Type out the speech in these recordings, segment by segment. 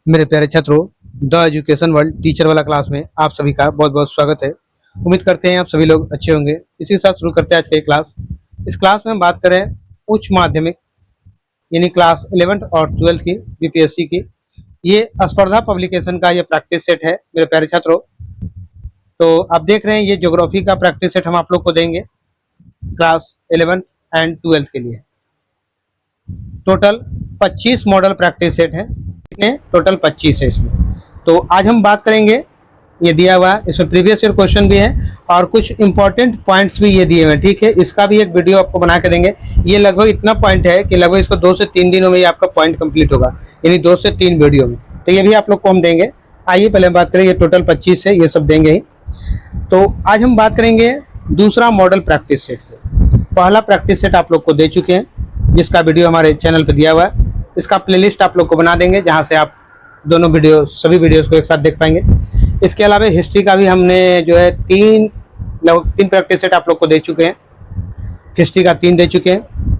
मेरे प्यारे छात्रों, द एजुकेशन वर्ल्ड टीचर वाला क्लास में आप सभी का बहुत बहुत स्वागत है। उम्मीद करते हैं आप सभी लोग अच्छे होंगे। इसी के साथ शुरू करते हैं आज का ये क्लास। इस क्लास में हम बात करें उच्च माध्यमिक यानी क्लास 11th और 12th की बीपीएससी की। ये स्पर्धा पब्लिकेशन का ये प्रैक्टिस सेट है मेरे प्यारे छात्रों। तो आप देख रहे हैं ये ज्योग्राफी का प्रैक्टिस सेट हम आप लोग को देंगे क्लास 11th एंड 12th के लिए। टोटल 25 मॉडल प्रैक्टिस सेट है। कितने? टोटल 25 है इसमें। तो आज हम बात करेंगे, ये दिया हुआ है, इसमें प्रीवियस ईयर क्वेश्चन भी है और कुछ इंपॉर्टेंट पॉइंट्स भी ये दिए हुए हैं। ठीक है, इसका भी एक वीडियो आपको बना के देंगे। ये लगभग इतना पॉइंट है कि लगभग इसको 2 से 3 दिनों में ये आपका पॉइंट कंप्लीट होगा, यानी 2 से 3 वीडियो में। तो ये भी आप लोग को हम देंगे। आइए पहले हम बात करें, ये टोटल 25 है, ये सब देंगे ही। तो आज हम बात करेंगे दूसरा मॉडल प्रैक्टिस सेट। पहला प्रैक्टिस सेट आप लोग को दे चुके हैं, जिसका वीडियो हमारे चैनल पर दिया हुआ है। इसका प्लेलिस्ट आप लोग को बना देंगे, जहां से आप दोनों वीडियो, सभी वीडियोस को एक साथ देख पाएंगे। इसके अलावा हिस्ट्री का भी हमने जो है तीन प्रैक्टिस सेट आप लोग को दे चुके हैं। हिस्ट्री का 3 दे चुके हैं।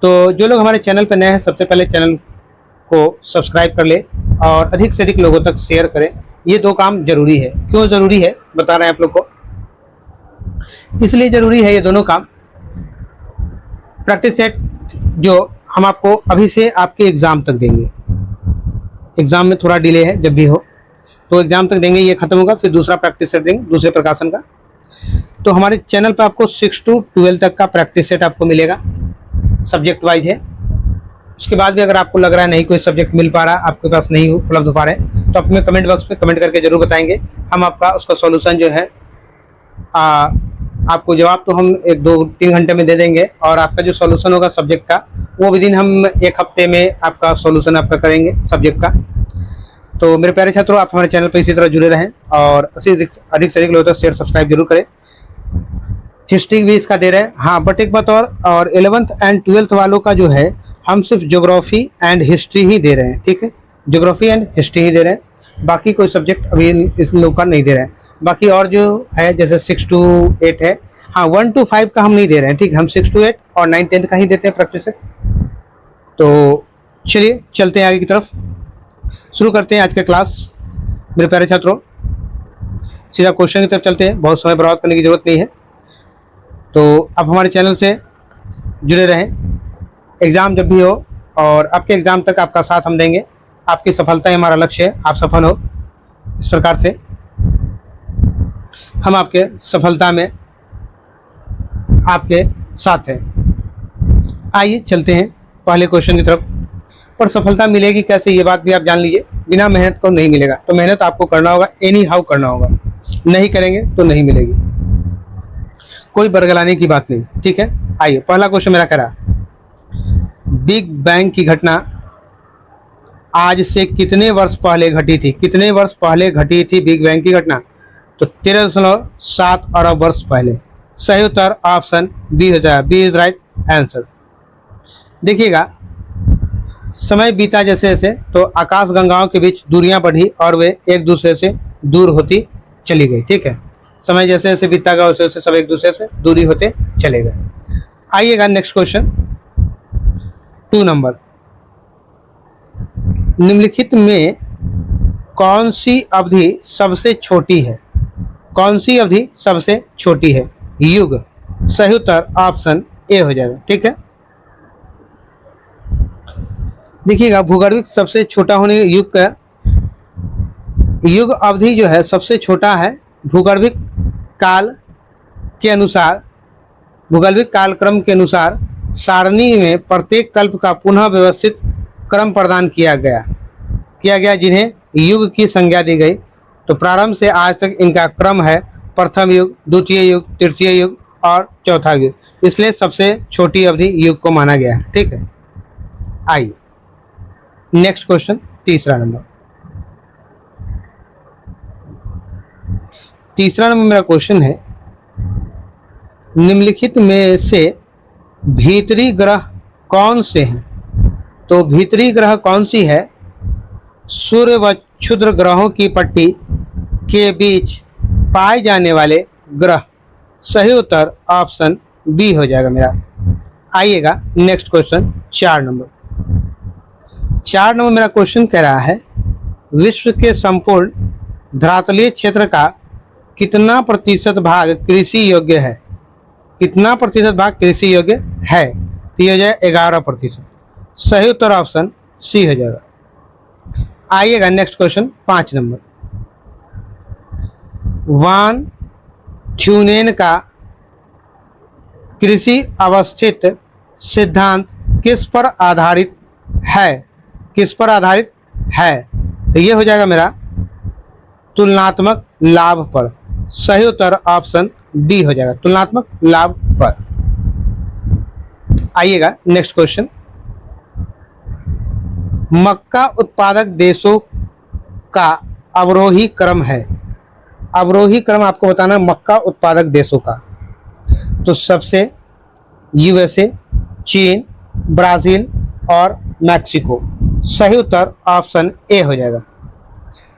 तो जो लोग हमारे चैनल पर नए हैं, सबसे पहले चैनल को सब्सक्राइब कर ले और अधिक से अधिक लोगों तक शेयर करें। ये 2 काम जरूरी है। क्यों जरूरी है बता रहे हैं आप लोग को, इसलिए जरूरी है ये दोनों काम। प्रैक्टिस सेट जो हम आपको अभी से आपके एग्जाम तक देंगे, एग्जाम में थोड़ा डिले है, जब भी हो तो एग्जाम तक देंगे। ये खत्म होगा फिर दूसरा प्रैक्टिस सेट देंगे, दूसरे प्रकाशन का। तो हमारे चैनल पर आपको 6 to 12 तक का प्रैक्टिस सेट आपको मिलेगा, सब्जेक्ट वाइज है। उसके बाद भी अगर आपको लग रहा है नहीं कोई सब्जेक्ट मिल पा रहा, आपके पास नहीं उपलब्ध हो पा रहे, तो आप हमें कमेंट बॉक्स में कमेंट करके जरूर बताएंगे। हम आपका उसका सॉल्यूशन जो है आपको जवाब तो हम 1-2-3 घंटे में दे देंगे, और आपका जो सॉल्यूशन होगा सब्जेक्ट का, वो विद इन हम 1 हफ्ते में आपका सॉल्यूशन आपका करेंगे सब्जेक्ट का। तो मेरे प्यारे छात्रों, आप हमारे चैनल पर इसी तरह जुड़े रहें और अधिक से अधिक लोगों तक शेयर सब्सक्राइब जरूर करें। हिस्ट्री भी इसका दे रहे हैं, हाँ, बट एक बात और 11th एंड 12th वालों का जो है हम सिर्फ ज्योग्राफी एंड हिस्ट्री ही दे रहे हैं। ठीक है, ज्योग्राफी एंड हिस्ट्री ही दे रहे हैं, बाकी कोई सब्जेक्ट अभी इस लोग का नहीं दे रहे हैं। बाकी और जो है जैसे 6 to 8 है, हाँ 1 to 5 का हम नहीं दे रहे हैं। ठीक है, हम 6 to 8 और 9-10 का ही देते हैं प्रैक्टिस सेट। तो चलिए चलते हैं आगे की तरफ, शुरू करते हैं आज का क्लास। मेरे प्यारे छात्रों, सीधा क्वेश्चन की तरफ चलते हैं, बहुत समय बर्बाद करने की जरूरत नहीं है। तो आप हमारे चैनल से जुड़े रहें, एग्ज़ाम जब भी हो और आपके एग्ज़ाम तक आपका साथ हम देंगे। आपकी सफलता ही हमारा लक्ष्य है, आप सफल हो। इस प्रकार से हम आपके सफलता में आपके साथ हैं। आइए चलते हैं पहले क्वेश्चन की तरफ। पर सफलता मिलेगी कैसे, ये बात भी आप जान लीजिए। बिना मेहनत को नहीं मिलेगा, तो मेहनत आपको करना होगा, एनी हाउ करना होगा। नहीं करेंगे तो नहीं मिलेगी, कोई बरगलाने की बात नहीं। ठीक है, आइए पहला क्वेश्चन मेरा कह रहा, बिग बैंग की घटना आज से कितने वर्ष पहले घटी थी? कितने वर्ष पहले घटी थी बिग बैंग की घटना? तो 13.7 अरब वर्ष पहले। सही उत्तर ऑप्शन बी हो जाएगा, बी इज राइट आंसर। देखिएगा, समय बीता जैसे जैसे तो आकाश गंगाओं के बीच दूरियां बढ़ी और वे एक दूसरे से दूर होती चली गई। ठीक है, समय जैसे जैसे बीता गया वैसे वैसे सब एक दूसरे से दूरी होते चले गए। आइएगा नेक्स्ट क्वेश्चन 2 नंबर। निम्नलिखित में कौन सी अवधि सबसे छोटी है? कौन सी अवधि सबसे छोटी है? युग। सही उत्तर ऑप्शन ए हो जाएगा। ठीक है, देखिएगा, भूगर्भिक सबसे छोटा होने युग का युग अवधि जो है सबसे छोटा है। भूगर्भिक काल के अनुसार, भूगर्भिक कालक्रम के अनुसार सारणी में प्रत्येक कल्प का पुनः व्यवस्थित क्रम प्रदान किया गया जिन्हें युग की संज्ञा दी गई। तो प्रारंभ से आज तक इनका क्रम है प्रथम युग, द्वितीय युग, तृतीय युग और चौथा युग, इसलिए सबसे छोटी अवधि युग को माना गया है। ठीक है, आइए नेक्स्ट क्वेश्चन, तीसरा नंबर मेरा क्वेश्चन है, निम्नलिखित में से भीतरी ग्रह कौन से हैं? तो भीतरी ग्रह कौन सी है? सूर्य व क्षुद्र ग्रहों की पट्टी के बीच पाए जाने वाले ग्रह। सही उत्तर ऑप्शन बी हो जाएगा मेरा। आइएगा नेक्स्ट क्वेश्चन 4 नंबर। 4 नंबर मेरा क्वेश्चन कह रहा है, विश्व के संपूर्ण धरातलीय क्षेत्र का कितना प्रतिशत भाग कृषि योग्य है? कितना प्रतिशत भाग कृषि योग्य है? तो ये हो जाएगा 11%। सही उत्तर ऑप्शन सी हो जाएगा। आइएगा नेक्स्ट क्वेश्चन 5 नंबर। वान थ्यूनेन का कृषि अवस्थित सिद्धांत किस पर आधारित है? किस पर आधारित है? तो ये हो जाएगा मेरा तुलनात्मक लाभ पर। सही उत्तर ऑप्शन डी हो जाएगा, तुलनात्मक लाभ पर। आइएगा नेक्स्ट क्वेश्चन। मक्का उत्पादक देशों का अवरोही क्रम है। अवरोही क्रम आपको बताना है मक्का उत्पादक देशों का। तो सबसे यूएसए, चीन, ब्राजील और मैक्सिको। सही उत्तर ऑप्शन ए हो जाएगा।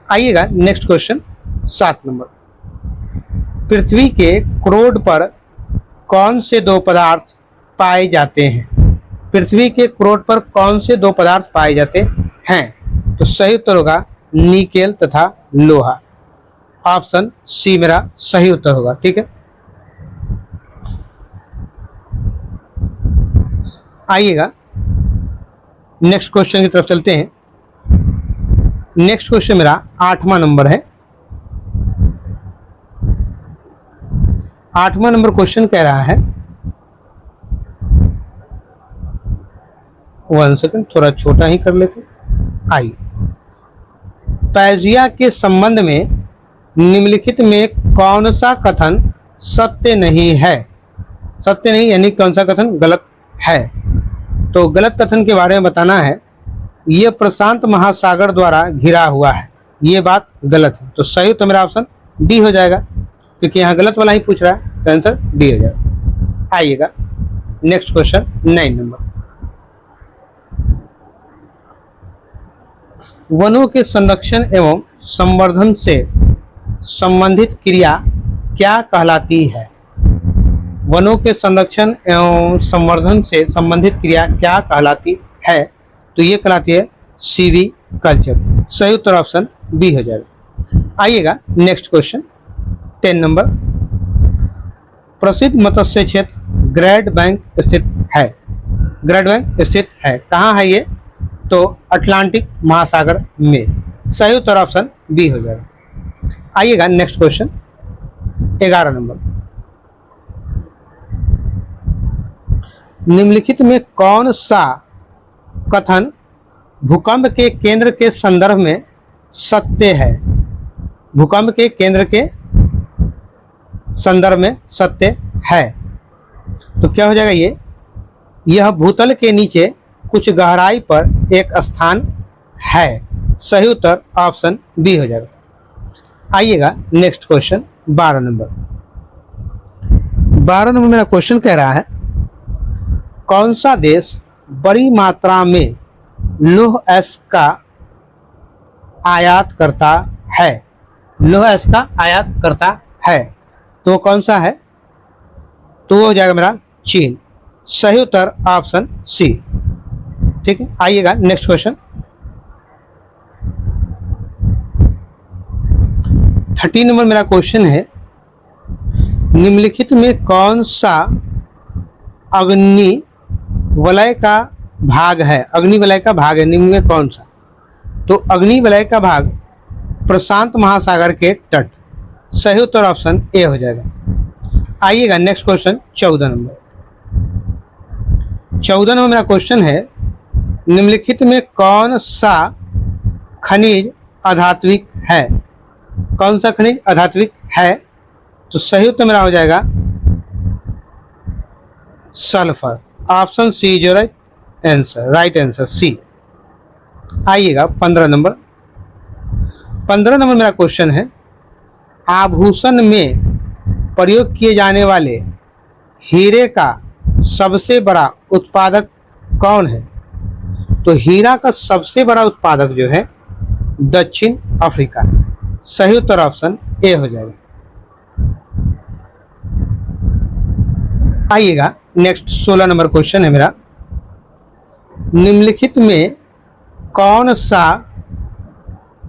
आइएगा नेक्स्ट क्वेश्चन 7 नंबर। पृथ्वी के क्रोड पर कौन से दो पदार्थ पाए जाते हैं? पृथ्वी के क्रोड पर कौन से दो पदार्थ पाए जाते हैं? तो सही उत्तर होगा निकेल तथा लोहा। ऑप्शन सी मेरा सही उत्तर होगा। ठीक है, आइएगा नेक्स्ट क्वेश्चन की तरफ चलते हैं। नेक्स्ट क्वेश्चन मेरा 8वां नंबर है। 8वां नंबर क्वेश्चन कह रहा है, 1 सेकंड, थोड़ा छोटा ही कर लेते। आइए, पैजिया के संबंध में निम्नलिखित में कौन सा कथन सत्य नहीं है? सत्य नहीं यानी कौन सा कथन गलत है? तो गलत कथन के बारे में बताना है। यह प्रशांत महासागर द्वारा घिरा हुआ है, ये बात गलत है। तो सही तो मेरा ऑप्शन डी हो जाएगा, क्योंकि यहाँ गलत वाला ही पूछ रहा है, तो आंसर डी हो जाएगा। आइएगा नेक्स्ट क्वेश्चन 9 नंबर। वनों के संरक्षण एवं संवर्धन से संबंधित क्रिया क्या कहलाती है? वनों के संरक्षण एवं संवर्धन से संबंधित क्रिया क्या कहलाती है? तो ये कहलाती है सीवी कल्चर। सही उत्तर ऑप्शन बी हो जाएगा। आइएगा नेक्स्ट क्वेश्चन 10 नंबर। प्रसिद्ध मत्स्य क्षेत्र ग्रेट बैंक स्थित है। ग्रेट बैंक स्थित है कहाँ है ये? तो अटलांटिक महासागर में। सही उत्तर ऑप्शन बी हो जाएगा। आइएगा नेक्स्ट क्वेश्चन 11 नंबर। निम्नलिखित में कौन सा कथन भूकंप के केंद्र के संदर्भ में सत्य है? भूकंप के केंद्र के संदर्भ में सत्य है। तो क्या हो जाएगा ये? यह भूतल के नीचे कुछ गहराई पर एक स्थान है। सही उत्तर ऑप्शन बी हो जाएगा। आइएगा नेक्स्ट क्वेश्चन 12 नंबर। 12 नंबर मेरा क्वेश्चन कह रहा है, कौन सा देश बड़ी मात्रा में लौह अयस्क का आयात करता है? लौह अयस्क का आयात करता है, तो कौन सा है? तो वो हो जाएगा मेरा चीन। सही उत्तर ऑप्शन सी। ठीक है, आइएगा नेक्स्ट क्वेश्चन 13 नंबर मेरा क्वेश्चन है, निम्नलिखित में कौन सा अग्नि वलय का भाग है? अग्नि वलय का भाग है निम्न में कौन सा? तो अग्नि वलय का भाग प्रशांत महासागर के तट। सही उत्तर ऑप्शन ए हो जाएगा। आइएगा नेक्स्ट क्वेश्चन 14 नंबर। 14 नंबर मेरा क्वेश्चन है, निम्नलिखित में कौन सा खनिज अधात्विक है? कौन सा खनिज अधात्विक है? तो सही उत्तर मेरा हो जाएगा सल्फर। ऑप्शन सी जो राइट आंसर सी। आइएगा 15 नंबर। 15 नंबर मेरा क्वेश्चन है, आभूषण में प्रयोग किए जाने वाले हीरे का सबसे बड़ा उत्पादक कौन है? तो हीरा का सबसे बड़ा उत्पादक जो है दक्षिण अफ्रीका। सही उत्तर ऑप्शन ए हो जाएगा। आइएगा नेक्स्ट 16 नंबर क्वेश्चन है मेरा, निम्नलिखित में कौन सा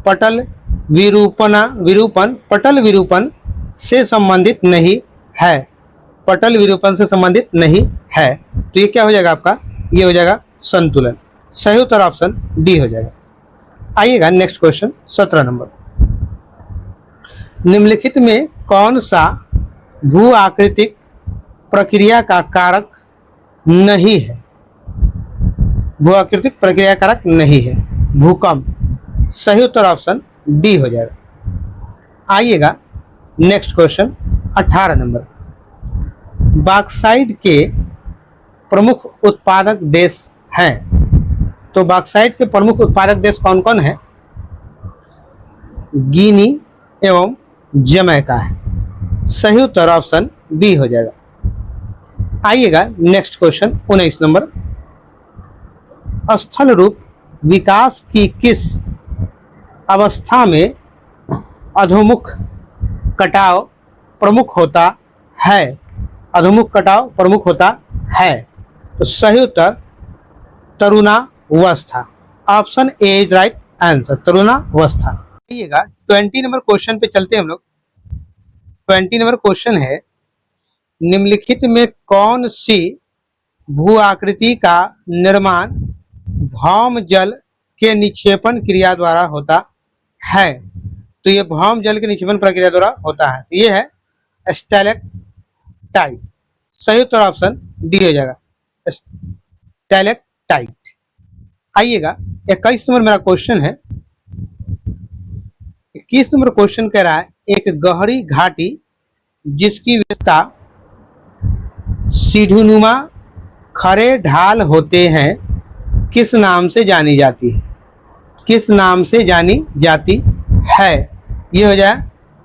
पटल विरूपण पटल विरूपण से संबंधित नहीं है। पटल विरूपण से संबंधित नहीं है, तो ये क्या हो जाएगा आपका, ये हो जाएगा संतुलन। सही उत्तर ऑप्शन डी हो जाएगा। आइएगा नेक्स्ट क्वेश्चन 17 नंबर। निम्नलिखित में कौन सा भू आकृतिक प्रक्रिया का कारक नहीं है? भू आकृतिक प्रक्रिया कारक नहीं है, भूकंप। सही उत्तर ऑप्शन डी हो जाएगा। आइएगा नेक्स्ट क्वेश्चन 18 नंबर। बॉक्साइट के प्रमुख उत्पादक देश हैं, तो बॉक्साइट के प्रमुख उत्पादक देश कौन कौन है? गिनी एवं जमैका है। सही उत्तर ऑप्शन बी हो जाएगा। आइएगा नेक्स्ट क्वेश्चन 19 नंबर। स्थल रूप विकास की किस अवस्था में अधोमुख कटाव प्रमुख होता है? अधोमुख कटाव प्रमुख होता है, तो सही उत्तर तरुणावस्था। Option A is right answer, तरुणावस्था। आइएगा 20 नंबर क्वेश्चन पे चलते हैं हम लोग। 20 नंबर क्वेश्चन है, निम्नलिखित में कौन सी भू आकृति का निर्माण भौम जल के निक्षेपण क्रिया द्वारा होता है? तो ये भौम जल के निक्षेपण प्रक्रिया द्वारा होता है, ये है स्टैलेक्टाइट। सही उत्तर ऑप्शन डी हो जाएगा, स्टैलेक्टाइट। आइएगा 21 नंबर मेरा क्वेश्चन है। 21 नंबर क्वेश्चन कह रहा है, एक गहरी घाटी जिसकी विशेषता सीढ़ीनुमा खड़े ढाल होते हैं किस नाम से जानी जाती है? किस नाम से जानी जाती है? ये हो जाए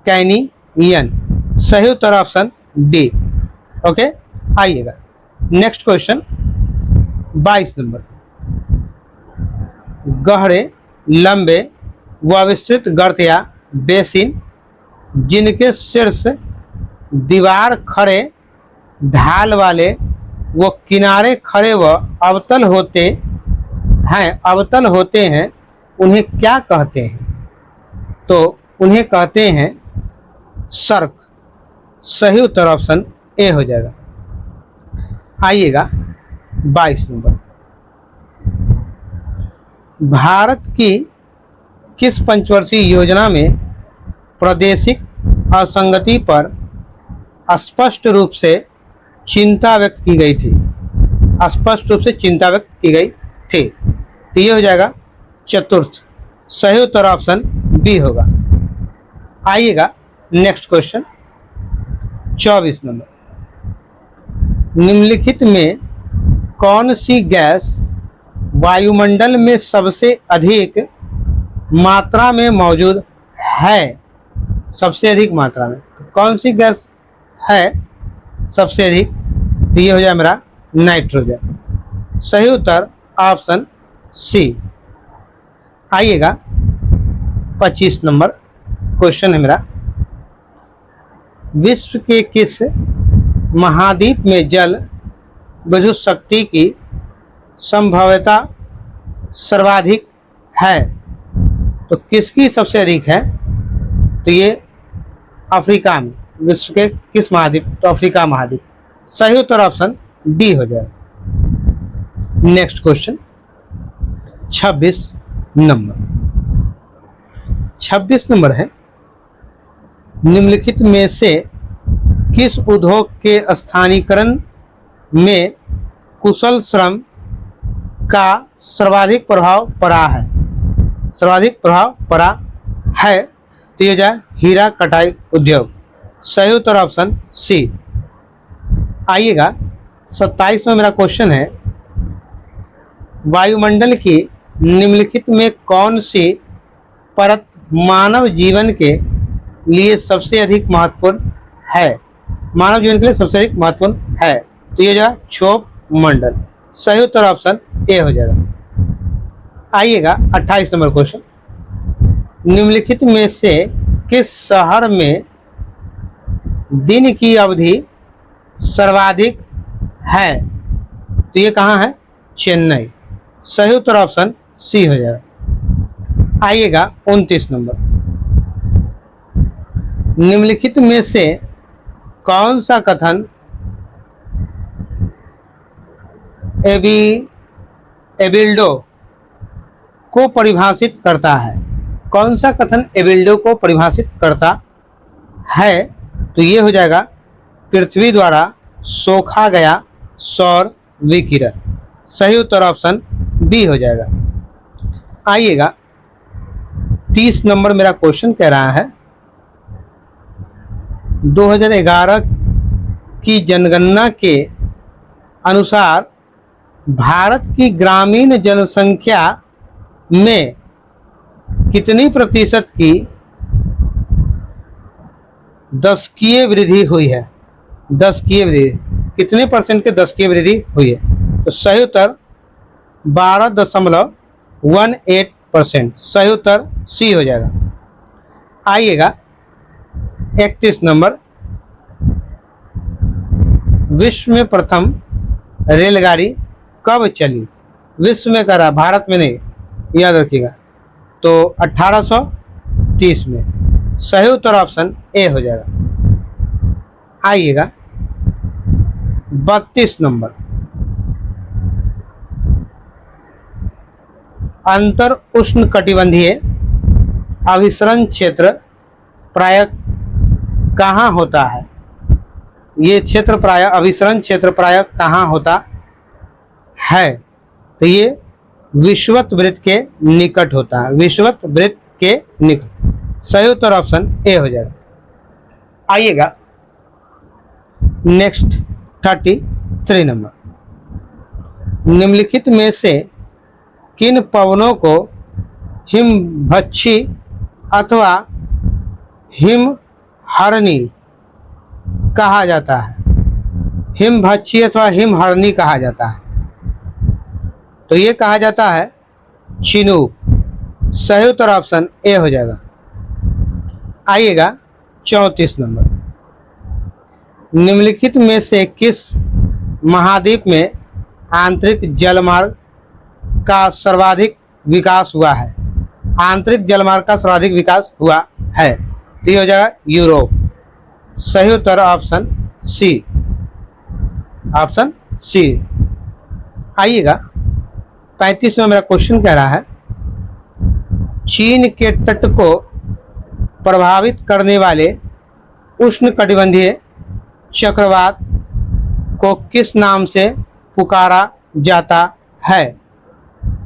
कैनियन। सही उत्तर ऑप्शन डी। ओके, आइएगा नेक्स्ट क्वेश्चन 22 नंबर। गहरे लंबे व विस्तृत गर्त या बेसिन जिनके शीर्ष दीवार खड़े ढाल वाले वो किनारे खड़े व अवतल होते हैं उन्हें क्या कहते हैं? तो उन्हें कहते हैं सर्क। सही उत्तर ऑप्शन ए हो जाएगा। आइएगा 22 नंबर। भारत की किस पंचवर्षीय योजना में प्रादेशिक असंगति पर स्पष्ट रूप से चिंता व्यक्त की गई थी? स्पष्ट रूप से चिंता व्यक्त की गई थी, तो ये हो जाएगा चतुर्थ। सही उत्तर ऑप्शन बी होगा। आइएगा नेक्स्ट क्वेश्चन 24 नंबर। निम्नलिखित में कौन सी गैस वायुमंडल में सबसे अधिक मात्रा में मौजूद है? सबसे अधिक मात्रा में कौन सी गैस है सबसे अधिक? तो ये हो जाए मेरा नाइट्रोजन। सही उत्तर ऑप्शन सी। आइएगा 25 नंबर क्वेश्चन है मेरा। विश्व के किस महाद्वीप में जल विद्युत शक्ति की संभाव्यता सर्वाधिक है? तो किसकी सबसे अधिक है? तो ये अफ्रीका में। विश्व के किस महाद्वीप? तो अफ्रीका महाद्वीप। सही उत्तर ऑप्शन डी हो जाए। Next question 26 number. 26 नंबर है, निम्नलिखित में से किस उद्योग के स्थानीयकरण में कुशल श्रम का सर्वाधिक प्रभाव पड़ा है? सर्वाधिक प्रभाव पड़ा है, तो ये जाए हीरा कटाई उद्योग। सही उत्तर ऑप्शन सी। आइएगा 27 में मेरा क्वेश्चन है, वायुमंडल की निम्नलिखित में कौन सी परत मानव जीवन के लिए सबसे अधिक महत्वपूर्ण है? मानव जीवन के लिए सबसे अधिक महत्वपूर्ण है, तो ये जाए क्षोभ मंडल। सही उत्तर ऑप्शन ए हो जाएगा। आइएगा 28 नंबर क्वेश्चन। निम्नलिखित में से किस शहर में दिन की अवधि सर्वाधिक है? तो ये कहाँ है? चेन्नई। सही उत्तर ऑप्शन सी हो जाएगा। आइएगा 29 नंबर, निम्नलिखित में से कौन सा कथन एबिल्डो को परिभाषित करता है? कौन सा कथन एबिल्डो को परिभाषित करता है? तो ये हो जाएगा पृथ्वी द्वारा सोखा गया सौर विकिरण। सही उत्तर ऑप्शन बी हो जाएगा। आइएगा 30 नंबर मेरा क्वेश्चन कह रहा है 2011 की जनगणना के अनुसार भारत की ग्रामीण जनसंख्या में कितनी प्रतिशत की दशकीय वृद्धि हुई है? दशकीय वृद्धि कितने परसेंट के दशकीय वृद्धि हुई है? तो सही उत्तर 12.18%। सही उत्तर सी हो जाएगा। आइएगा 31 नंबर, विश्व में प्रथम रेलगाड़ी कब चली? विश्व में करा, भारत में नहीं, याद रखिएगा। तो 1830 में। सही उत्तर ऑप्शन ए हो जाएगा। आइएगा 32 नंबर, अंतर उष्ण कटिबंधीय अभिसरण क्षेत्र प्रायः कहाँ होता है? ये क्षेत्र प्रायः अभिसरण क्षेत्र प्रायः कहाँ होता है? तो ये विषुवत वृत्त के निकट होता है। विषुवत वृत्त के निकट। सही उत्तर ऑप्शन ए हो जाएगा। आइएगा नेक्स्ट 33 नंबर, निम्नलिखित में से किन पवनों को हिमभक्षी अथवा हिमहरणी कहा जाता है? हिमभक्षी अथवा हिमहरणी कहा जाता है? तो ये कहा जाता है चिनूक। सही उत्तर ऑप्शन ए हो जाएगा। आइएगा 34 नंबर, निम्नलिखित में से किस महाद्वीप में आंतरिक जलमार्ग का सर्वाधिक विकास हुआ है? आंतरिक जलमार्ग का सर्वाधिक विकास हुआ है। तो ये हो जाएगा यूरोप। सही उत्तर ऑप्शन सी। Option C. आइएगा 35 में मेरा क्वेश्चन कह रहा है चीन के तट को प्रभावित करने वाले उष्णकटिबंधीय चक्रवात को किस नाम से पुकारा जाता है?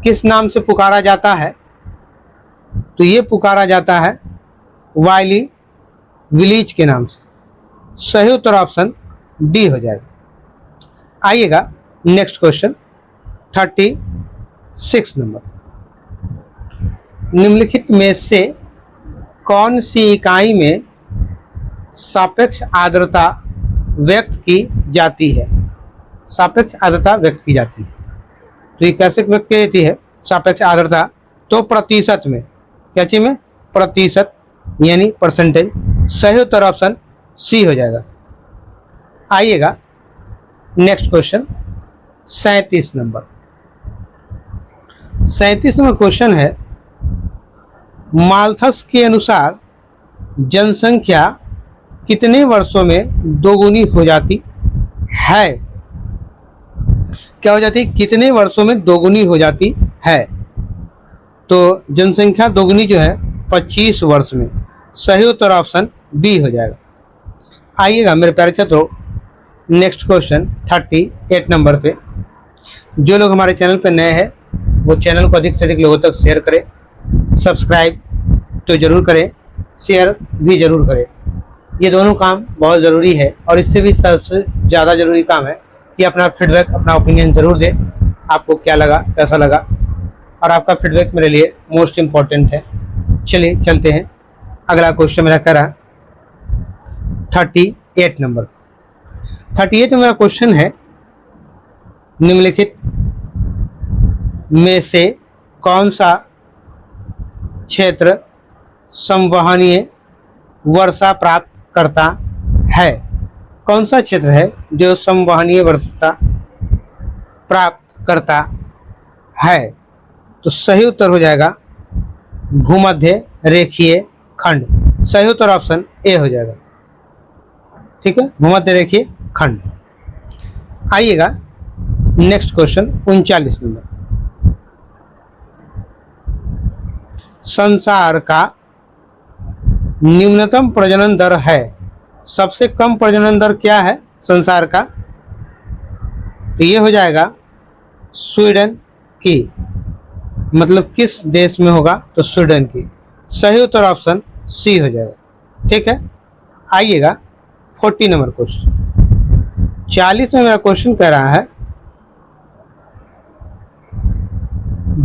किस नाम से पुकारा जाता है? तो ये पुकारा जाता है वाइली विलीज के नाम से। सही उत्तर ऑप्शन डी हो जाएगा। आइएगा नेक्स्ट क्वेश्चन 36 नंबर, निम्नलिखित में से कौन सी इकाई में सापेक्ष आर्द्रता व्यक्त की जाती है? सापेक्ष आर्द्रता व्यक्त की जाती है। तो ये कैसे व्यक्त की जाती है सापेक्ष आर्द्रता? तो प्रतिशत में। क्या चीज में? प्रतिशत, यानी परसेंटेज। सही उत्तर ऑप्शन सी हो जाएगा। आइएगा next question 37 number. 37 number question है माल्थस के अनुसार जनसंख्या कितने वर्षों में दोगुनी हो जाती है? क्या हो जाती? कितने वर्षों में दोगुनी हो जाती है? तो जनसंख्या दोगुनी जो है 25 वर्ष में। सही उत्तर ऑप्शन बी हो जाएगा। आइएगा मेरे प्यारे छात्रों नेक्स्ट क्वेश्चन 38 नंबर पे। जो लोग हमारे चैनल पे नए हैं वो चैनल को अधिक से अधिक लोगों तक शेयर करें, सब्सक्राइब तो जरूर करें, शेयर भी जरूर करें। ये दोनों काम बहुत ज़रूरी है और इससे भी सबसे ज़्यादा ज़रूरी काम है कि अपना फीडबैक, अपना ओपिनियन ज़रूर दें। आपको क्या लगा, कैसा लगा, और आपका फीडबैक मेरे लिए मोस्ट इम्पॉर्टेंट है। चलिए चलते हैं। अगला क्वेश्चन मेरा करा 38 नंबर। 38 में मेरा क्वेश्चन है निम्नलिखित में से कौन सा क्षेत्र संवहनीय वर्षा प्राप्त करता है? कौन सा क्षेत्र है जो संवहनीय वर्षा प्राप्त करता है? तो सही उत्तर हो जाएगा भूमध्य रेखीय खंड। सही उत्तर ऑप्शन ए हो जाएगा। ठीक है, भूमध्य रेखीय खंड। आइएगा नेक्स्ट क्वेश्चन 39 नंबर। संसार का निम्नतम प्रजनन दर है। सबसे कम प्रजनन दर क्या है संसार का? तो ये हो जाएगा स्वीडन की। मतलब किस देश में होगा? तो स्वीडन की। सही उत्तर ऑप्शन सी हो जाएगा। ठीक है, आइएगा 40 नंबर क्वेश्चन। 40 में मेरा क्वेश्चन कह रहा है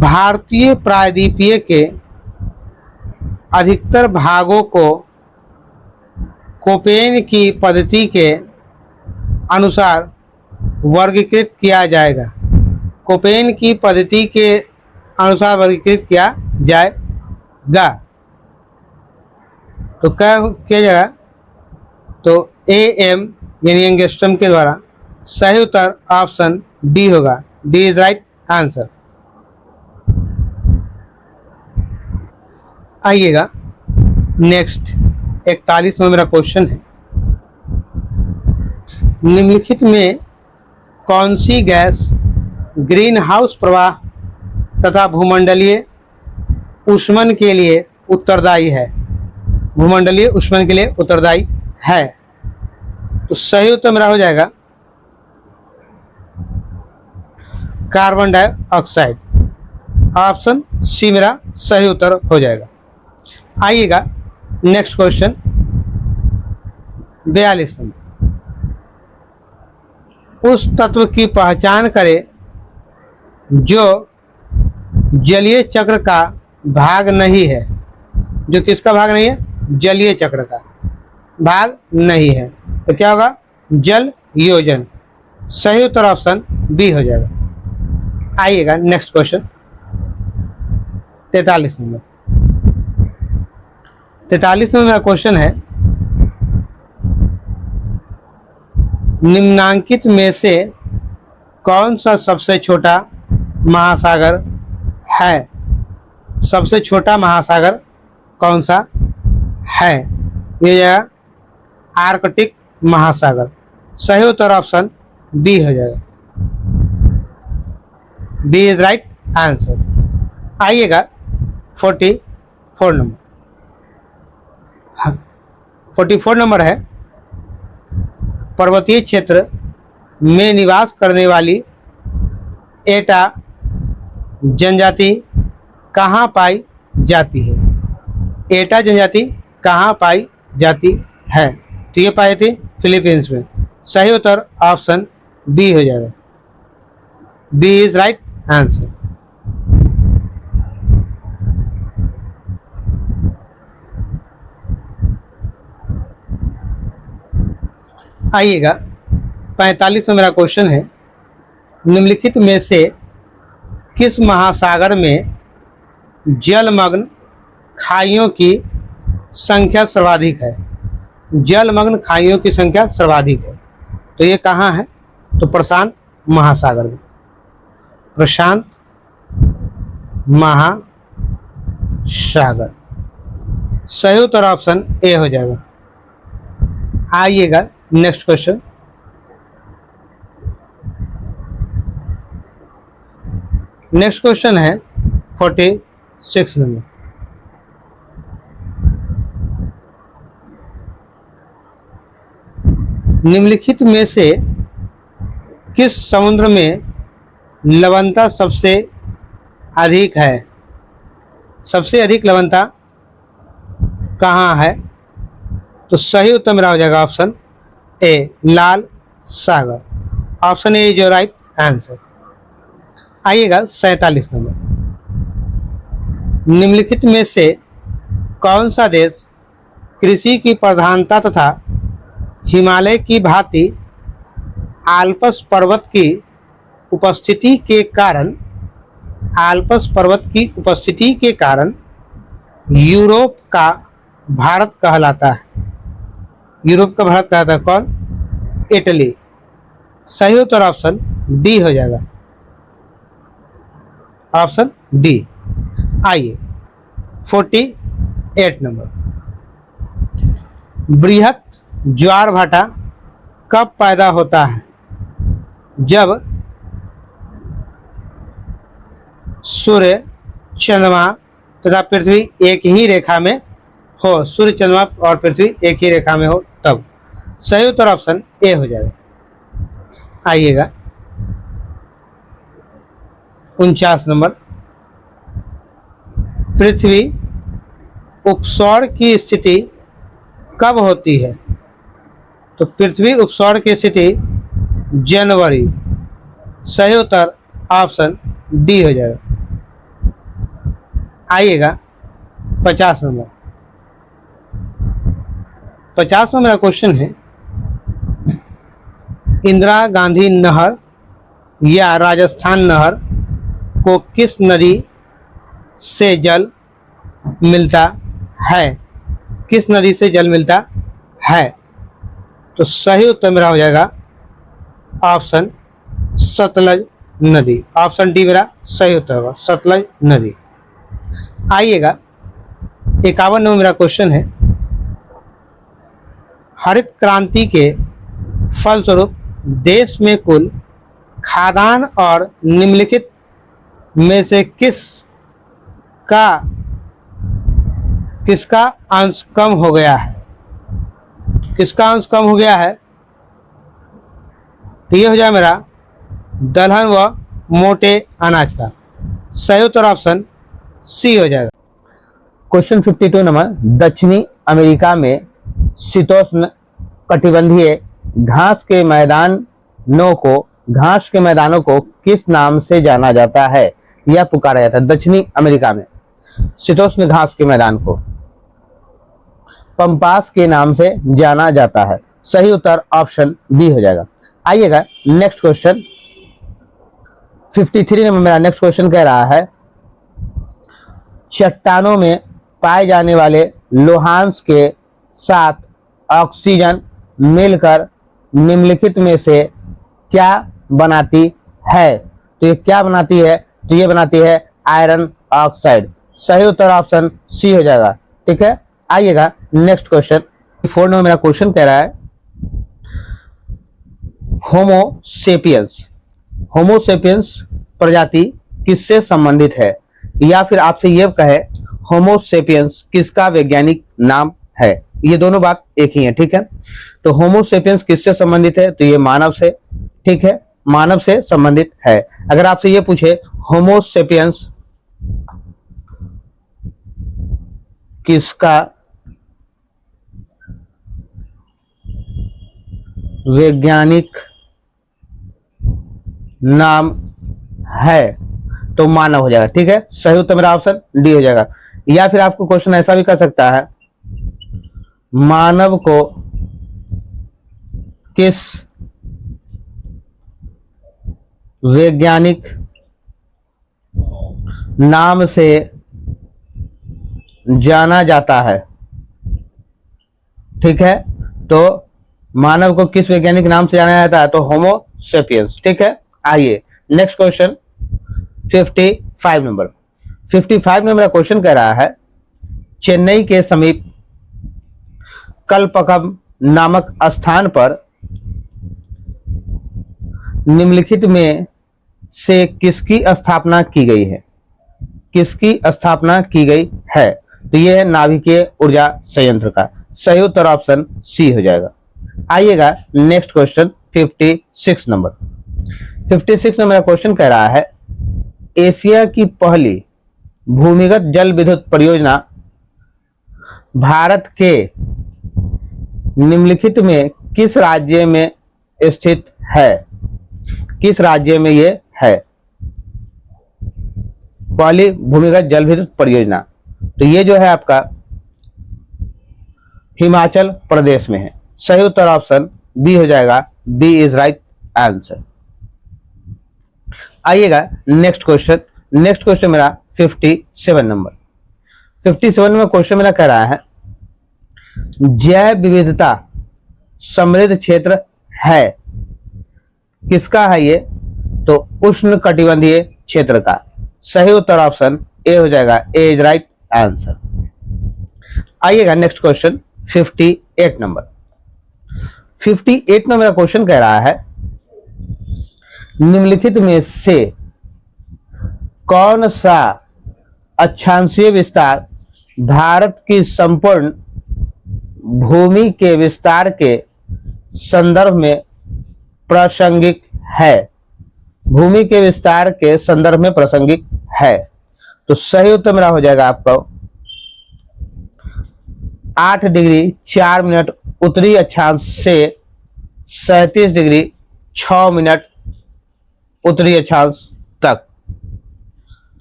भारतीय प्रायद्वीपीय के अधिकतर भागों को कोपेन की पद्धति के अनुसार वर्गीकृत किया जाएगा। कोपेन की पद्धति के अनुसार वर्गीकृत किया जाएगा। तो क्या किया जाएगा? तो AM यानी एंगस्ट्रम के द्वारा। सही उत्तर ऑप्शन डी होगा। D is right answer. आइएगा नेक्स्ट 41 में मेरा क्वेश्चन है, निम्नलिखित में कौन सी गैस ग्रीन हाउस प्रवाह तथा भूमंडलीय ऊष्मन के लिए उत्तरदायी है? भूमंडलीय ऊष्मन के लिए उत्तरदायी है। तो सही उत्तर मेरा हो जाएगा कार्बन डाइऑक्साइड। ऑप्शन सी मेरा सही उत्तर हो जाएगा। आइएगा नेक्स्ट क्वेश्चन 42 नंबर। उस तत्व की पहचान करें जो जलीय चक्र का भाग नहीं है। जो किसका भाग नहीं है? जलीय चक्र का भाग नहीं है। तो क्या होगा? जल योजन। सही उत्तर ऑप्शन बी हो जाएगा। आइएगा नेक्स्ट क्वेश्चन 43 नंबर। 43 में मेरा क्वेश्चन है, निम्नांकित में से कौन सा सबसे छोटा महासागर है? सबसे छोटा महासागर कौन सा है? ये आर्कटिक महासागर। सही उत्तर ऑप्शन बी हो जाएगा। B is right answer. आइएगा 44 नंबर। 44 नंबर है, पर्वतीय क्षेत्र में निवास करने वाली एटा जनजाति कहाँ पाई जाती है? एटा जनजाति कहाँ पाई जाती है? तो ये पाई थी फिलीपींस में। सही उत्तर ऑप्शन बी हो जाएगा। B is right answer. आइएगा 45 में मेरा क्वेश्चन है, निम्नलिखित में से किस महासागर में जलमग्न खाइयों की संख्या सर्वाधिक है? जलमग्न खाइयों की संख्या सर्वाधिक है। तो ये कहाँ है? तो प्रशांत महासागर में। प्रशांत महासागर। सही उत्तर ऑप्शन ए हो जाएगा। आइएगा नेक्स्ट क्वेश्चन है 46 नंबर। निम्नलिखित में से किस समुद्र में लवणता सबसे अधिक है? सबसे अधिक लवणता कहाँ है? तो सही उत्तर मेरा हो जाएगा option A, Lal Sagar. Option A is your right answer. आइएगा 47 नंबर। निम्नलिखित में से कौन सा देश कृषि की प्रधानता तथा हिमालय की भांति आल्प्स पर्वत की उपस्थिति के कारण यूरोप का भारत कहलाता है? यूरोप का भारत कहलाता है कौन? इटली। सही उत्तर ऑप्शन डी हो जाएगा। Option D. आइए 48 नंबर, बृहत ज्वार भाटा कब पैदा होता है? जब सूर्य, चंद्रमा तथा पृथ्वी एक ही रेखा में हो। सूर्य, चंद्रमा और पृथ्वी एक ही रेखा में हो तब। सही उत्तर ऑप्शन ए हो जाएगा। आइएगा 49 नंबर, पृथ्वी उपसौर की स्थिति कब होती है? तो पृथ्वी उपसौर की स्थिति जनवरी। सही उत्तर ऑप्शन डी हो जाएगा। आइएगा 50 नंबर, 50 में मेरा क्वेश्चन है, इंदिरा गांधी नहर या राजस्थान नहर को किस नदी से जल मिलता है? किस नदी से जल मिलता है? तो सही उत्तर मेरा हो जाएगा ऑप्शन सतलज नदी। ऑप्शन डी मेरा सही उत्तर होगा, सतलज नदी। आइएगा 51 नंबर मेरा क्वेश्चन है, हरित क्रांति के फलस्वरूप देश में कुल खाद्यान्न और निम्नलिखित में से किसका अंश कम हो गया है? किसका अंश कम हो गया है? तो ये हो जाए मेरा दलहन व मोटे अनाज का। सही उत्तर ऑप्शन सी हो जाएगा। क्वेश्चन 52 नंबर, दक्षिणी अमेरिका में शीतोष्ण कटिबंधीय घास के मैदानों को किस नाम से जाना जाता है या पुकारा जाता है? दक्षिणी अमेरिका में शीतोष्ण घास के मैदान को पंपास के नाम से जाना जाता है। सही उत्तर ऑप्शन बी हो जाएगा। आइएगा नेक्स्ट क्वेश्चन 53 नंबर, मेरा नेक्स्ट क्वेश्चन कह रहा है, चट्टानों में पाए जाने वाले लोहांश के साथ ऑक्सीजन मिलकर निम्नलिखित में से क्या बनाती है? तो ये क्या बनाती है? तो ये बनाती है आयरन ऑक्साइड। सही उत्तर ऑप्शन सी हो जाएगा। ठीक है, आइएगा नेक्स्ट क्वेश्चन 4 नंबर, मेरा क्वेश्चन कह रहा है, होमोसेपियंस प्रजाति किससे संबंधित है? या फिर आपसे ये कहे होमोसेपियंस किसका वैज्ञानिक नाम है? ये दोनों बात एक ही है। ठीक है, तो होमोसेपियंस किससे संबंधित है? तो ये मानव से, ठीक है, मानव से संबंधित है। अगर आपसे ये पूछे होमोसेपियंस किसका वैज्ञानिक नाम है, तो मानव हो जाएगा। ठीक है, सही उत्तर मेरा ऑप्शन डी हो जाएगा। या फिर आपको क्वेश्चन ऐसा भी कर सकता है, मानव को किस वैज्ञानिक नाम से जाना जाता है? ठीक है, तो मानव को किस वैज्ञानिक नाम से जाना जाता है? तो होमोसेपियंस। ठीक है, आइए नेक्स्ट क्वेश्चन 55 नंबर, 55 नंबर का क्वेश्चन कह रहा है, चेन्नई के समीप कल्पकम नामक स्थान पर निम्नलिखित में से किसकी स्थापना की गई है? किसकी स्थापना की गई है? तो यह है नाभिकीय ऊर्जा संयंत्र का। सही उत्तर ऑप्शन सी हो जाएगा। आइएगा नेक्स्ट क्वेश्चन 56 नंबर, 56 नंबर का क्वेश्चन कह रहा है, एशिया की पहली भूमिगत जल विद्युत परियोजना भारत के निम्नलिखित में किस राज्य में स्थित है? किस राज्य में ये है पहली भूमिगत जल विद्युत परियोजना? तो ये जो है आपका हिमाचल प्रदेश में है। सही उत्तर ऑप्शन बी हो जाएगा, बी इज राइट आंसर। आइएगा नेक्स्ट क्वेश्चन मेरा 57 नंबर, 57 में क्वेश्चन मेरा कह रहा है, जैव विविधता समृद्ध क्षेत्र है, किसका है ये? तो उष्ण कटिबंधीय क्षेत्र का। सही उत्तर ऑप्शन ए हो जाएगा, ए इज राइट आंसर। आइएगा नेक्स्ट क्वेश्चन 58 नंबर। 58 में मेरा क्वेश्चन कह रहा है निम्नलिखित में से कौन सा अक्षांशीय विस्तार भारत की संपूर्ण भूमि के विस्तार के संदर्भ में प्रासंगिक है? भूमि के विस्तार के संदर्भ में प्रासंगिक है। तो सही उत्तर मेरा हो जाएगा आपका 8 डिग्री 4 मिनट उत्तरी अक्षांश से 37 डिग्री 6 मिनट उत्तरी अक्षांश तक।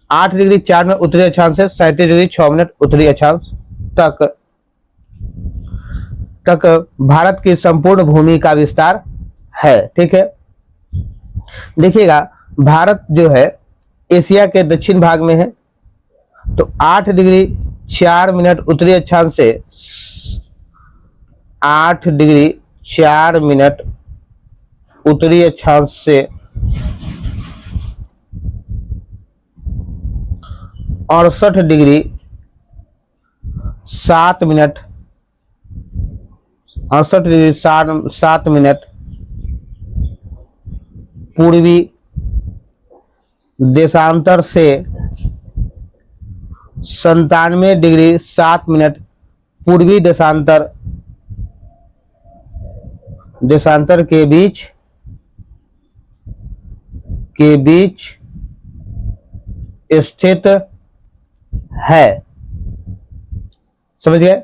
8 डिग्री 4 मिनट उत्तरी अक्षांश से 37 डिग्री 6 मिनट उत्तरी अक्षांश तक भारत की संपूर्ण भूमि का विस्तार है। ठीक है, देखिएगा भारत जो है एशिया के दक्षिण भाग में है, तो 8 डिग्री 4 मिनट उत्तरी अक्षांश से 8 डिग्री 4 मिनट उत्तरी अक्षांश से 68 डिग्री 7 मिनट 68 डिग्री 7 मिनट पूर्वी देशांतर से 97 डिग्री 7 मिनट पूर्वी देशांतर के बीच स्थित है। समझ गए?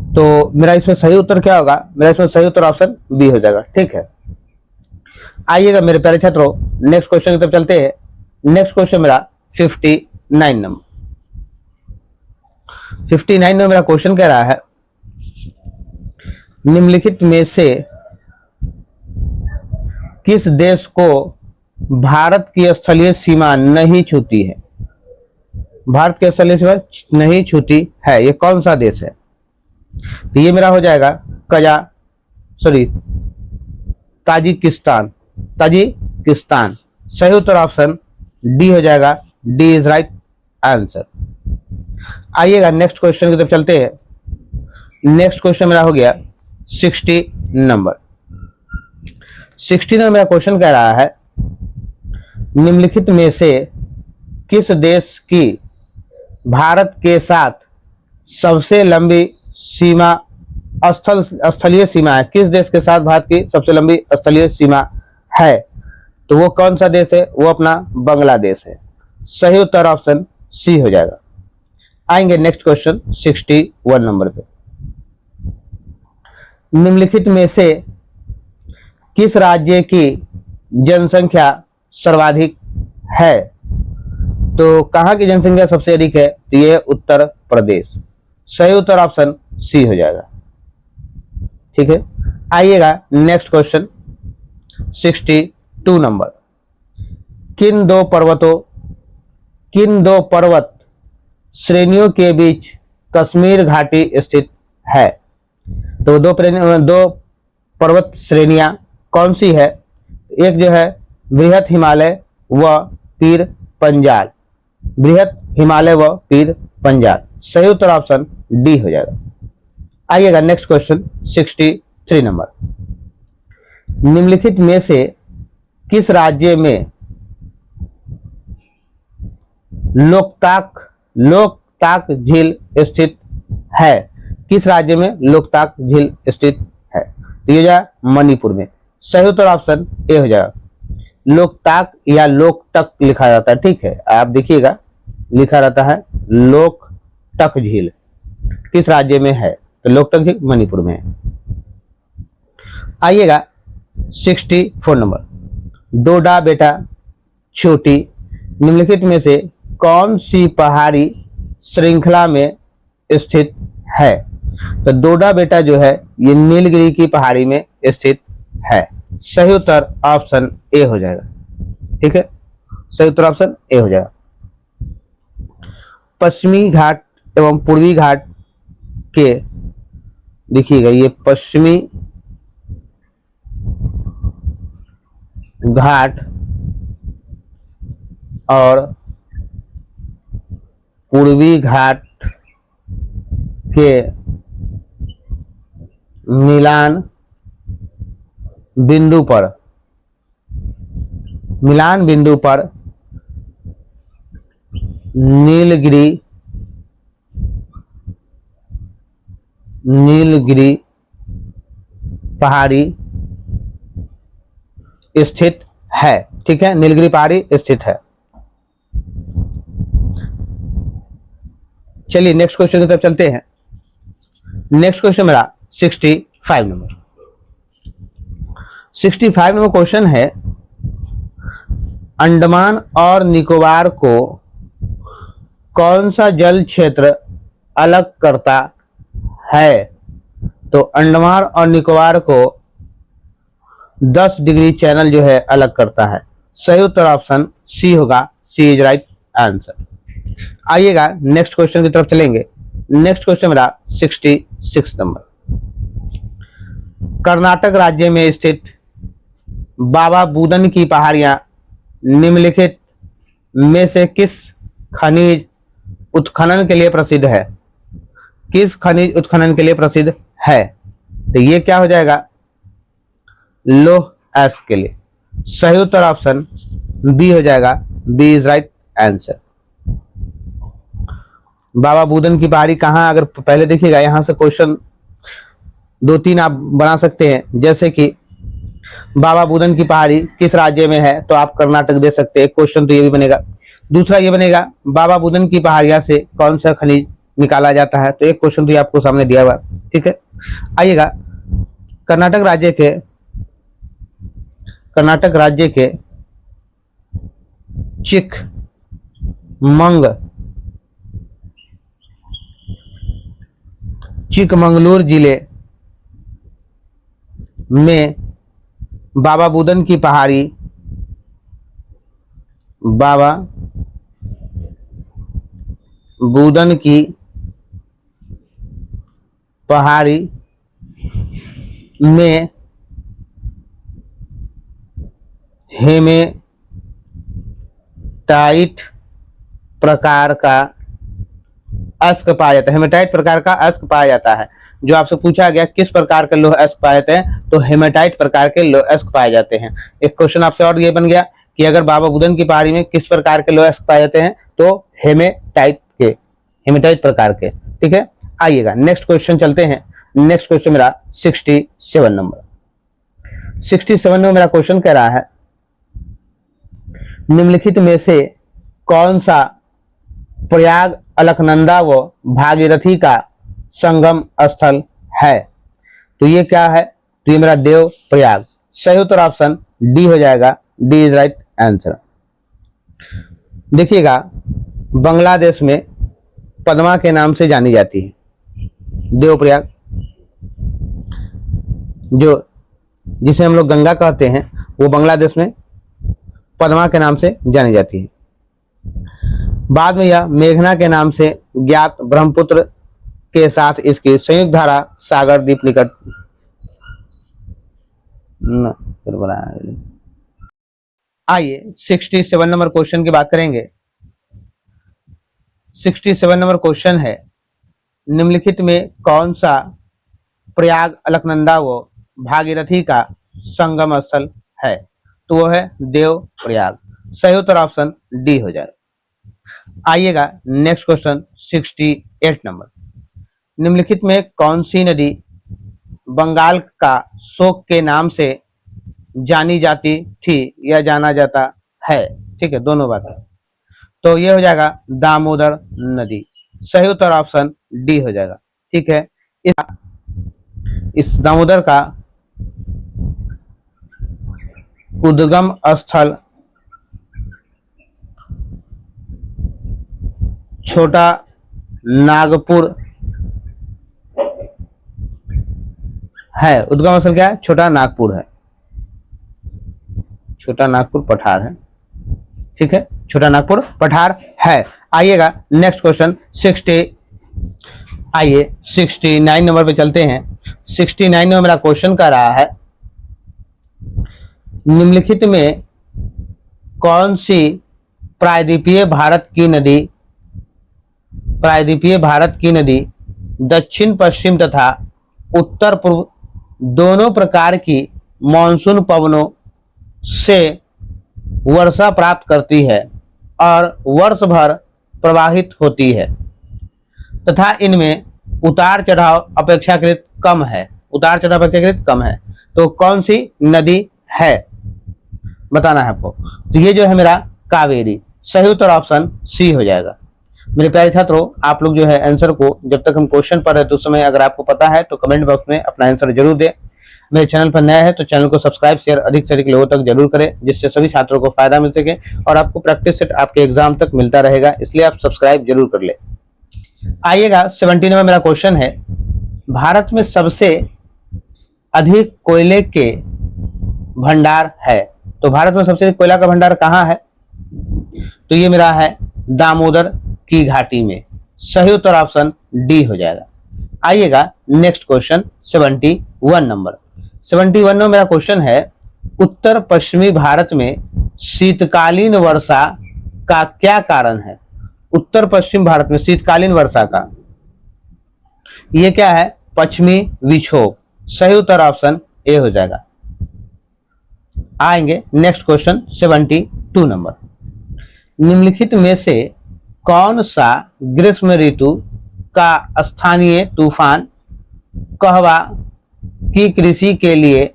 तो मेरा इसमें सही उत्तर क्या होगा? मेरा इसमें सही उत्तर ऑप्शन बी हो जाएगा। ठीक है, आइएगा मेरे प्यारे छात्रों नेक्स्ट क्वेश्चन की तरफ चलते हैं। नेक्स्ट क्वेश्चन मेरा 59 नंबर। 59 में मेरा क्वेश्चन कह रहा है निम्नलिखित में से किस देश को भारत की स्थलीय सीमा नहीं छूती है? भारत की स्थलीय सीमा नहीं छूती है, ये कौन सा देश है? तो ये मेरा हो जाएगा ताजिकिस्तान। सही उत्तर ऑप्शन डी हो जाएगा। D is right answer. आइएगा नेक्स्ट क्वेश्चन की तरफ चलते हैं। नेक्स्ट क्वेश्चन मेरा हो गया 60 नंबर। 60 में मेरा क्वेश्चन कह रहा है निम्नलिखित में से किस देश की भारत के साथ सबसे लंबी सीमा स्थलीय सीमा है? किस देश के साथ भारत की सबसे लंबी स्थलीय सीमा है? तो वो कौन सा देश है? वो अपना बांग्लादेश है। सही उत्तर ऑप्शन सी हो जाएगा। आएंगे नेक्स्ट क्वेश्चन 61 नंबर पे। निम्नलिखित में से किस राज्य की जनसंख्या सर्वाधिक है? तो कहां की जनसंख्या सबसे अधिक है? तो ये उत्तर प्रदेश। सही उत्तर ऑप्शन सी हो जाएगा। ठीक है, आइएगा नेक्स्ट क्वेश्चन 62 नंबर। किन दो पर्वत श्रेणियों के बीच कश्मीर घाटी स्थित है? तो दो पर्वत श्रेणियां कौन सी है? एक जो है बृहत हिमालय व पीर पंजाल। बृहत हिमालय व पीर पंजाल। सही उत्तर ऑप्शन डी हो जाएगा। आइएगा नेक्स्ट क्वेश्चन 63 नंबर। निम्नलिखित में से किस राज्य में लोकताक झील स्थित है? किस राज्य में लोकताक झील स्थित है? तो ये जाए मणिपुर में। सही उत्तर ऑप्शन ए हो जाएगा। लोकताक या लोकटक लिखा जाता है। ठीक है, आप देखिएगा लिखा रहता है लोकटक झील। किस राज्य में है? तो लोकटक झील मणिपुर में है। आइएगा 64 नंबर। डोडा बेटा चोटी निम्नलिखित में से कौन सी पहाड़ी श्रृंखला में स्थित है? तो डोडा बेटा जो है ये नीलगिरी की पहाड़ी में स्थित है। सही उत्तर ऑप्शन ए हो जाएगा। ठीक है, सही उत्तर ऑप्शन ए हो जाएगा। पश्चिमी घाट एवं पूर्वी घाट के देखिएगा, ये पश्चिमी घाट और पूर्वी घाट के मिलान बिंदु पर नीलगिरी पहाड़ी स्थित है। ठीक है, नीलगिरी पहाड़ी स्थित है। चलिए नेक्स्ट क्वेश्चन की तरफ चलते हैं। नेक्स्ट क्वेश्चन मेरा 65 नंबर 65 नंबर क्वेश्चन है, अंडमान और निकोबार को कौन सा जल क्षेत्र अलग करता है? तो अंडमान और निकोबार को 10 डिग्री चैनल जो है अलग करता है। सही उत्तर ऑप्शन सी होगा, सी इज राइट आंसर। आइएगा नेक्स्ट क्वेश्चन की तरफ चलेंगे। नेक्स्ट क्वेश्चन मेरा 66 नंबर, कर्नाटक राज्य में स्थित बाबा बुदन की पहाड़ियां निम्नलिखित में से किस खनिज उत्खनन के लिए प्रसिद्ध है? किस खनिज उत्खनन के लिए प्रसिद्ध है? तो ये क्या हो जाएगा, लौह एस के लिए। सही उत्तर ऑप्शन बी हो जाएगा, B is right answer. Baba Budan की पहाड़ी कहाँ, अगर पहले देखिएगा यहां से क्वेश्चन 2-3 आप बना सकते हैं, जैसे कि बाबा बुदन की पहाड़ी किस राज्य में है, तो आप कर्नाटक दे सकते हैं। क्वेश्चन तो ये भी बनेगा। दूसरा ये बनेगा, बाबा बुदन की पहाड़ियां से कौन सा खनिज निकाला जाता है, तो एक क्वेश्चन तो ये आपको सामने दिया हुआ। ठीक है, आइएगा कर्नाटक राज्य के चिकमंगलूर जिले में बाबा बुदन की पहाड़ी में हेमेटाइट प्रकार का अश्क पाया जाता है। हेमेटाइट प्रकार का अश्क पाया जाता है। जो आपसे पूछा गया किस प्रकार के लौह अश्क पाए जाते हैं, तो हेमेटाइट प्रकार के लौह अश्क पाए जाते हैं। एक क्वेश्चन आपसे और ये बन गया कि अगर बाबा बुदन की पहाड़ी में किस प्रकार के लौह अश्क पाए जाते हैं, तो हेमेटाइट प्रकार के। ठीक है, आइएगा नेक्स्ट क्वेश्चन चलते हैं। नेक्स्ट क्वेश्चन मेरा 67 नंबर 67 नंबर मेरा क्वेश्चन कह रहा है, निम्नलिखित में से कौन सा प्रयाग अलकनंदा व भागीरथी का संगम स्थल है? तो ये क्या है, तो ये मेरा देव प्रयाग। सही उत्तर ऑप्शन डी हो जाएगा, डी इज राइट आंसर। देखिएगा बांग्लादेश में पद्मा के नाम से जानी जाती है देवप्रयाग, जिसे हम लोग गंगा कहते हैं, वो बांग्लादेश में पद्मा के नाम से जानी जाती है। बाद में यह मेघना के नाम से ज्ञात ब्रह्मपुत्र के साथ इसकी संयुक्त धारा सागर द्वीप निकट आइए 67 नंबर क्वेश्चन की बात करेंगे। 67 नंबर क्वेश्चन है, निम्नलिखित में कौन सा प्रयाग अलकनंदा व भागीरथी का संगम स्थल है? तो वो है देव प्रयाग। सही उत्तर ऑप्शन डी हो जाए। आइएगा नेक्स्ट क्वेश्चन 68 नंबर, निम्नलिखित में कौन सी नदी बंगाल का शोक के नाम से जानी जाती थी या जाना जाता है? ठीक है, दोनों बातें। तो ये हो जाएगा दामोदर नदी। सही उत्तर ऑप्शन डी हो जाएगा। ठीक है, इस दामोदर का उद्गम स्थल छोटा नागपुर है। उद्गम स्थल क्या है? छोटा नागपुर है। छोटा नागपुर पठार है। ठीक है, छोटा नागपुर पठार है। आइएगा नेक्स्ट क्वेश्चन 69 नंबर पे चलते हैं। 69 नंबर मेरा क्वेश्चन कर रहा है, निम्नलिखित में कौन सी प्रायद्वीपीय भारत की नदी प्रायद्वीपीय भारत की नदी दक्षिण पश्चिम तथा उत्तर पूर्व दोनों प्रकार की मानसून पवनों से वर्षा प्राप्त करती है और वर्ष भर प्रवाहित होती है तथा इनमें उतार चढ़ाव अपेक्षाकृत कम है। उतार चढ़ाव अपेक्षाकृत कम है। तो कौन सी नदी है बताना है आपको। तो ये जो है मेरा कावेरी, सही उत्तर ऑप्शन सी हो जाएगा। मेरे प्यारे छात्रों, आप लोग जो है आंसर को जब तक हम क्वेश्चन पढ़ रहे हैं तो उस समय अगर आपको पता है तो कमेंट बॉक्स में अपना आंसर जरूर दें। मेरे चैनल पर नया है तो चैनल को सब्सक्राइब शेयर अधिक से अधिक लोगों तक जरूर करें, जिससे सभी छात्रों को फायदा मिल सके और आपको प्रैक्टिस सेट आपके एग्जाम तक मिलता रहेगा, इसलिए आप सब्सक्राइब जरूर कर ले। आइएगा 17 में मेरा क्वेश्चन है, भारत में सबसे अधिक कोयले के भंडार है। तो भारत में सबसे अधिक कोयला का भंडार कहाँ है? तो ये मेरा है दामोदर की घाटी में। सही उत्तर ऑप्शन डी हो जाएगा। आइएगा नेक्स्ट क्वेश्चन 71 नंबर। 71 में मेरा क्वेश्चन है, उत्तर पश्चिमी भारत में शीतकालीन वर्षा का क्या कारण है? उत्तर पश्चिम भारत में शीतकालीन वर्षा का ये क्या है? पश्चिमी विक्षोभ। सही उत्तर ऑप्शन ए हो जाएगा। आएंगे नेक्स्ट क्वेश्चन 72 नंबर। निम्नलिखित में से कौन सा ग्रीष्म ऋतु का स्थानीय तूफान कहवा की कृषि के लिए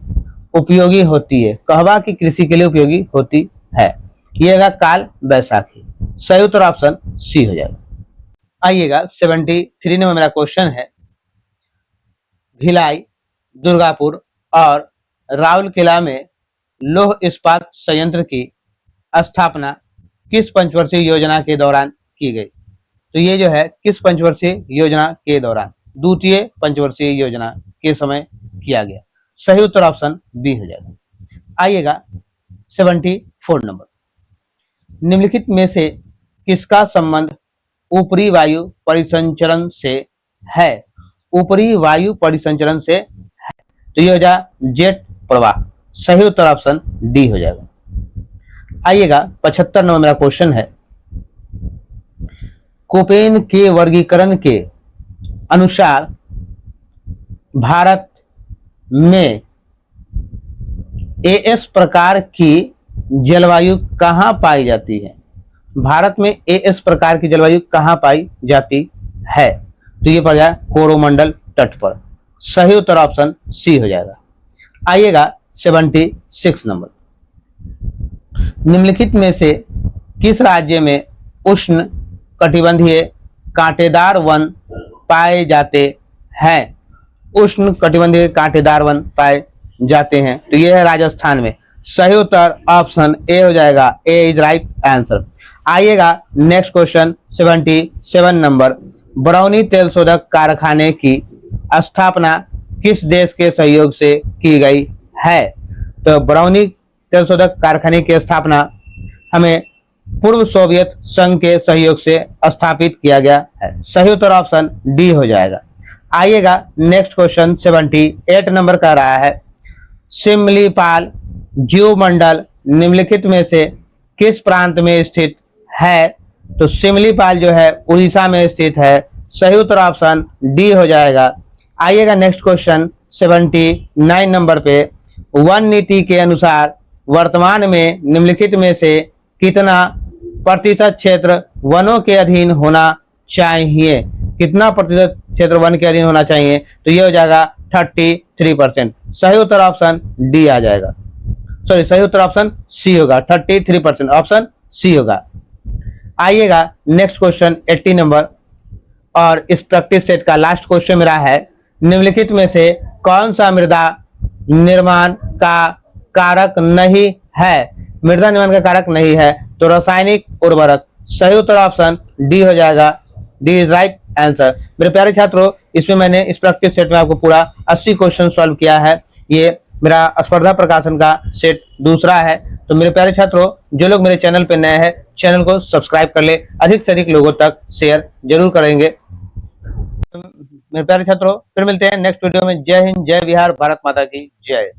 उपयोगी होती है? कहवा की कृषि के लिए उपयोगी होती है। ये होगा काल बैसाखी। सही उत्तर ऑप्शन सी हो जाएगा। आइएगा 73 में मेरा क्वेश्चन है, भिलाई, दुर्गापुर और राउरकेला में लौह इस्पात संयंत्र की स्थापना किस पंचवर्षीय योजना के दौरान की गई? तो ये जो है किस पंचवर्षीय योजना के दौरान? द्वितीय पंचवर्षीय योजना के समय किया गया। सही उत्तर ऑप्शन बी हो जाएगा। आइएगा 74 नंबर। निम्नलिखित में से किसका संबंध ऊपरी वायु परिसंचरण से है? ऊपरी वायु परिसंचरण से है। तो ये हो जाएगा जेट प्रवाह। सही उत्तर ऑप्शन डी हो जाएगा। आइएगा 75 नंबर मेरा क्वेश्चन है, कोपेन के वर्गीकरण के अनुसार भारत में एएस प्रकार की जलवायु कहाँ पाई जाती है? भारत में एएस प्रकार की जलवायु कहाँ पाई जाती है? तो ये पड़ जाए कोरोमंडल तट पर। सही उत्तर ऑप्शन सी हो जाएगा। आइएगा 76 नंबर। निम्नलिखित में से किस राज्य में उष्ण कटिबंधीय कांटेदार वन पाए जाते हैं? उष्ण कटिबंधीय कांटेदार वन पाए जाते हैं। तो यह है राजस्थान में। सही उत्तर ऑप्शन ए हो जाएगा। ए इज राइट आंसर। आइएगा नेक्स्ट क्वेश्चन 77 नंबर। बरौनी तेल शोधक कारखाने की स्थापना किस देश के सहयोग से की गई है? तो बरौनी तेल शोधक कारखाने की स्थापना हमें पूर्व सोवियत संघ के सहयोग से स्थापित किया गया है। सही उत्तर ऑप्शन डी हो जाएगा। आइएगा नेक्स्ट क्वेश्चन 78 नंबर का रहा है, सिमलीपाल जीवमंडल निम्नलिखित में से किस प्रांत में स्थित है? तो सिमलीपाल जो है उड़ीसा में स्थित है। सही उत्तर ऑप्शन डी हो जाएगा। आइएगा नेक्स्ट क्वेश्चन 79 नंबर पे, वन नीति के अनुसार वर्तमान में निम्नलिखित में से कितना प्रतिशत क्षेत्र वनों के अधीन होना चाहिए? कितना प्रतिशत क्षेत्र वन के अधीन होना चाहिए? तो ये हो जाएगा 33%। सही उत्तर ऑप्शन डी आ जाएगा। सॉरी, सही उत्तर ऑप्शन सी होगा। 33% ऑप्शन सी होगा। आइएगा नेक्स्ट क्वेश्चन 80 नंबर और इस प्रैक्टिस सेट का लास्ट क्वेश्चन मेरा है, निम्नलिखित में से कौन सा मृदा निर्माण का कारक नहीं है? मृदा निर्माण का कारक नहीं है तो रासायनिक उर्वरक। सही उत्तर ऑप्शन डी हो जाएगा। D is right answer. मेरे प्यारे छात्रों, इसमें मैंने इस प्रैक्टिस सेट में आपको पूरा 80 क्वेश्चन सॉल्व किया है। ये मेरा स्पर्धा प्रकाशन का सेट दूसरा है। तो मेरे प्यारे छात्रों, जो लोग मेरे चैनल पे नए हैं, चैनल को सब्सक्राइब कर ले, अधिक से अधिक लोगों तक शेयर जरूर करेंगे। मेरे प्यारे छात्रों, फिर मिलते हैं नेक्स्ट वीडियो में। जय हिंद, जय बिहार, भारत माता की जय।